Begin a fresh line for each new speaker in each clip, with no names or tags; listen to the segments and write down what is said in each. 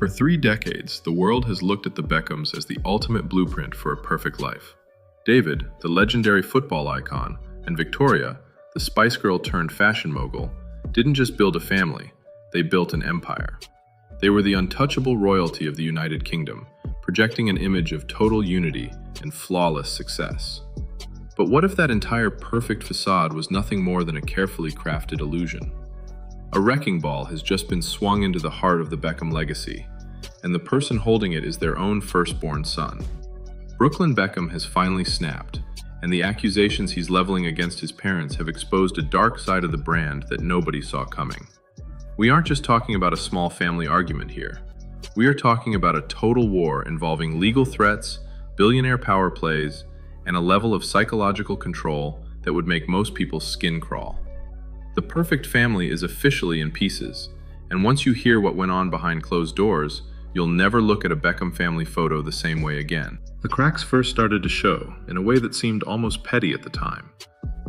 For 3 decades, the world has looked at the Beckhams as the ultimate blueprint for a perfect life. David, the legendary football icon, and Victoria, the Spice Girl turned fashion mogul, didn't just build a family, they built an empire. They were the untouchable royalty of the United Kingdom, projecting an image of total unity and flawless success. But what if that entire perfect facade was nothing more than a carefully crafted illusion? A wrecking ball has just been swung into the heart of the Beckham legacy, and the person holding it is their own firstborn son. Brooklyn Beckham has finally snapped, and the accusations he's leveling against his parents have exposed a dark side of the brand that nobody saw coming. We aren't just talking about a small family argument here. We are talking about a total war involving legal threats, billionaire power plays, and a level of psychological control that would make most people's skin crawl. The perfect family is officially in pieces, and once you hear what went on behind closed doors, you'll never look at a Beckham family photo the same way again. The cracks first started to show in a way that seemed almost petty at the time.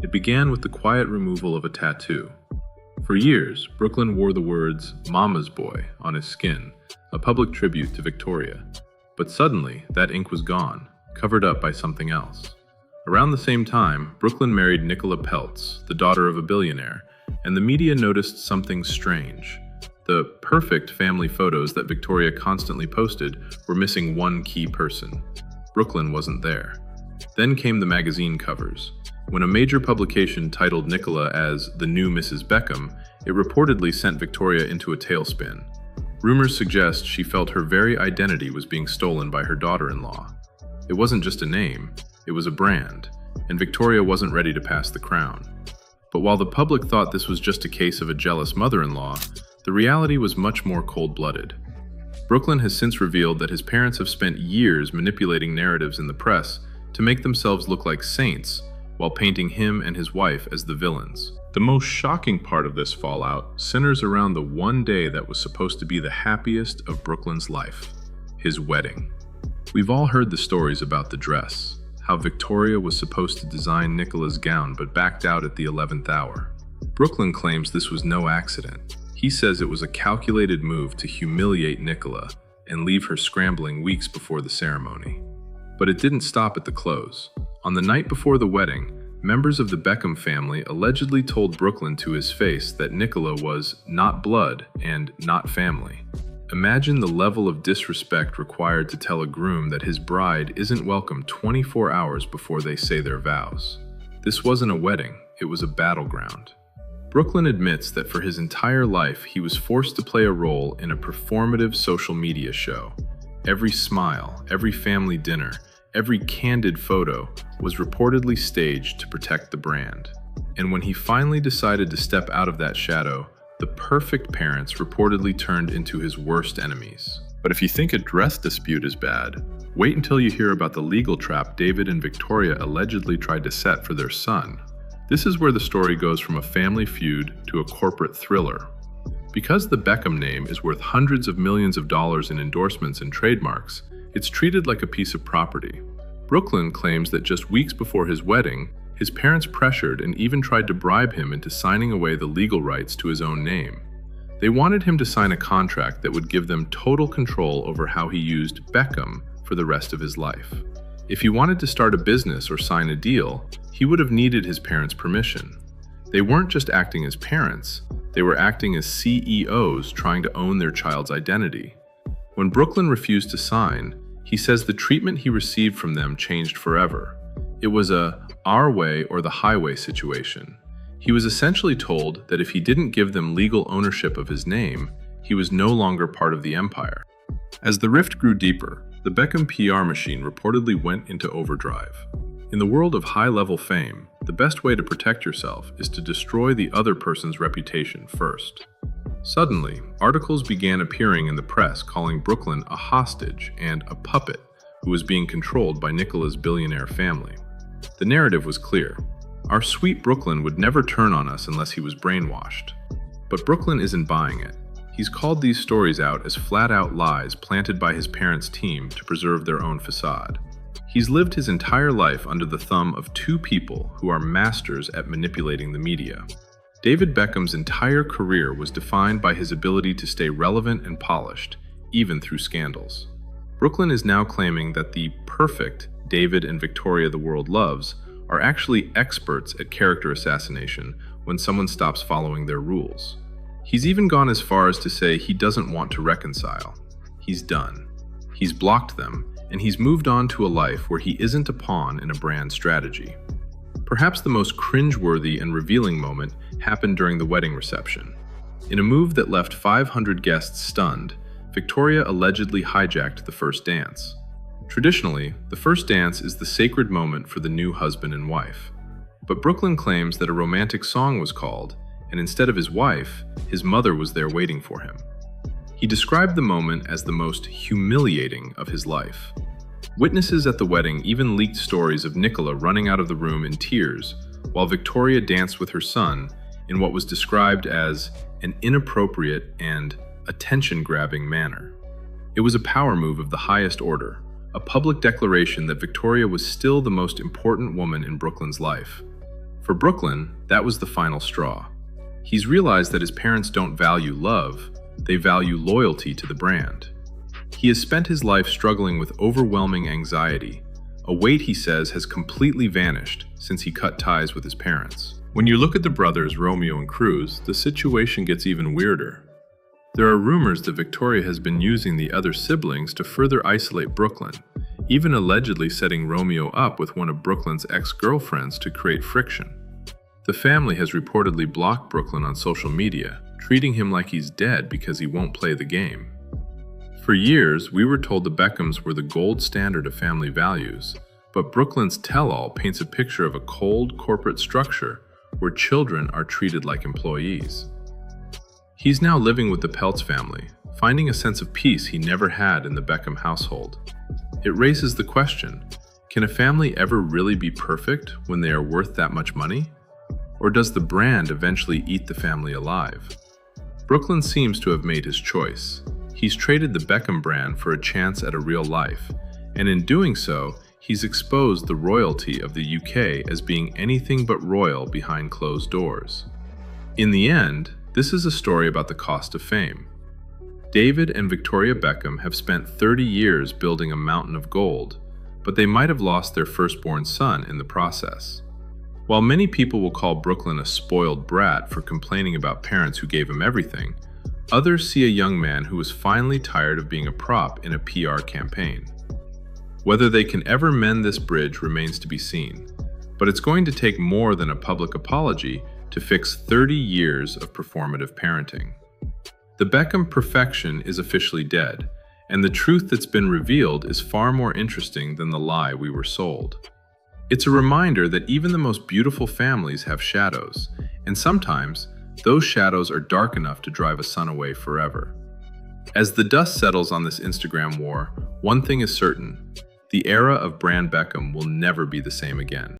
It began with the quiet removal of a tattoo. For years, Brooklyn wore the words "Mama's Boy" on his skin, a public tribute to Victoria. But suddenly, that ink was gone, covered up by something else. Around the same time, Brooklyn married Nicola Peltz, the daughter of a billionaire, and the media noticed something strange. The perfect family photos that Victoria constantly posted were missing one key person. Brooklyn wasn't there. Then came the magazine covers. When a major publication titled Nicola as the new Mrs. Beckham, it reportedly sent Victoria into a tailspin. Rumors suggest she felt her very identity was being stolen by her daughter-in-law. It wasn't just a name, it was a brand, and Victoria wasn't ready to pass the crown. But while the public thought this was just a case of a jealous mother-in-law, the reality was much more cold-blooded. Brooklyn has since revealed that his parents have spent years manipulating narratives in the press to make themselves look like saints, while painting him and his wife as the villains. The most shocking part of this fallout centers around the one day that was supposed to be the happiest of Brooklyn's life, his wedding. We've all heard the stories about the dress, how Victoria was supposed to design Nicola's gown but backed out at the 11th hour. Brooklyn claims this was no accident. He says it was a calculated move to humiliate Nicola and leave her scrambling weeks before the ceremony. But it didn't stop at the close. On the night before the wedding, members of the Beckham family allegedly told Brooklyn to his face that Nicola was not blood and not family. Imagine the level of disrespect required to tell a groom that his bride isn't welcome 24 hours before they say their vows. This wasn't a wedding, it was a battleground. Brooklyn admits that for his entire life he was forced to play a role in a performative social media show. Every smile, every family dinner, every candid photo was reportedly staged to protect the brand. And when he finally decided to step out of that shadow, the perfect parents reportedly turned into his worst enemies. But if you think a dress dispute is bad, wait until you hear about the legal trap David and Victoria allegedly tried to set for their son. This is where the story goes from a family feud to a corporate thriller. Because the Beckham name is worth hundreds of millions of dollars in endorsements and trademarks, it's treated like a piece of property. Brooklyn claims that just weeks before his wedding, his parents pressured and even tried to bribe him into signing away the legal rights to his own name. They wanted him to sign a contract that would give them total control over how he used Beckham for the rest of his life. If he wanted to start a business or sign a deal, he would have needed his parents' permission. They weren't just acting as parents, they were acting as CEOs trying to own their child's identity. When Brooklyn refused to sign, he says the treatment he received from them changed forever. It was a our way or the highway situation. He was essentially told that if he didn't give them legal ownership of his name, he was no longer part of the empire. As the rift grew deeper, the Beckham PR machine reportedly went into overdrive. In the world of high-level fame, the best way to protect yourself is to destroy the other person's reputation first. Suddenly, articles began appearing in the press calling Brooklyn a hostage and a puppet who was being controlled by Nicola's billionaire family. The narrative was clear. Our sweet Brooklyn would never turn on us unless he was brainwashed. But Brooklyn isn't buying it. He's called these stories out as flat-out lies planted by his parents' team to preserve their own facade. He's lived his entire life under the thumb of two people who are masters at manipulating the media. David Beckham's entire career was defined by his ability to stay relevant and polished, even through scandals. Brooklyn is now claiming that the perfect David and Victoria the world loves are actually experts at character assassination when someone stops following their rules. He's even gone as far as to say he doesn't want to reconcile. He's done. He's blocked them, and he's moved on to a life where he isn't a pawn in a brand strategy. Perhaps the most cringe-worthy and revealing moment happened during the wedding reception. In a move that left 500 guests stunned, Victoria allegedly hijacked the first dance. Traditionally, the first dance is the sacred moment for the new husband and wife. But Brooklyn claims that a romantic song was called, and instead of his wife, his mother was there waiting for him. He described the moment as the most humiliating of his life. Witnesses at the wedding even leaked stories of Nicola running out of the room in tears while Victoria danced with her son in what was described as an inappropriate and attention-grabbing manner. It was a power move of the highest order, a public declaration that Victoria was still the most important woman in Brooklyn's life. For Brooklyn, that was the final straw. He's realized that his parents don't value love, they value loyalty to the brand. He has spent his life struggling with overwhelming anxiety, a weight he says has completely vanished since he cut ties with his parents. When you look at the brothers Romeo and Cruz, the situation gets even weirder. There are rumors that Victoria has been using the other siblings to further isolate Brooklyn, even allegedly setting Romeo up with one of Brooklyn's ex-girlfriends to create friction. The family has reportedly blocked Brooklyn on social media, treating him like he's dead because he won't play the game. For years, we were told the Beckhams were the gold standard of family values, but Brooklyn's tell-all paints a picture of a cold corporate structure where children are treated like employees. He's now living with the Peltz family, finding a sense of peace he never had in the Beckham household. It raises the question, can a family ever really be perfect when they are worth that much money? Or does the brand eventually eat the family alive? Brooklyn seems to have made his choice. He's traded the Beckham brand for a chance at a real life, and in doing so, he's exposed the royalty of the UK as being anything but royal behind closed doors. In the end, this is a story about the cost of fame. David and Victoria Beckham have spent 30 years building a mountain of gold, but they might have lost their firstborn son in the process. While many people will call Brooklyn a spoiled brat for complaining about parents who gave him everything, others see a young man who was finally tired of being a prop in a PR campaign. Whether they can ever mend this bridge remains to be seen, but it's going to take more than a public apology to fix 30 years of performative parenting. The Beckham perfection is officially dead, and the truth that's been revealed is far more interesting than the lie we were sold. It's a reminder that even the most beautiful families have shadows, and sometimes those shadows are dark enough to drive a son away forever. As the dust settles on this Instagram war, one thing is certain: the era of Brand Beckham will never be the same again.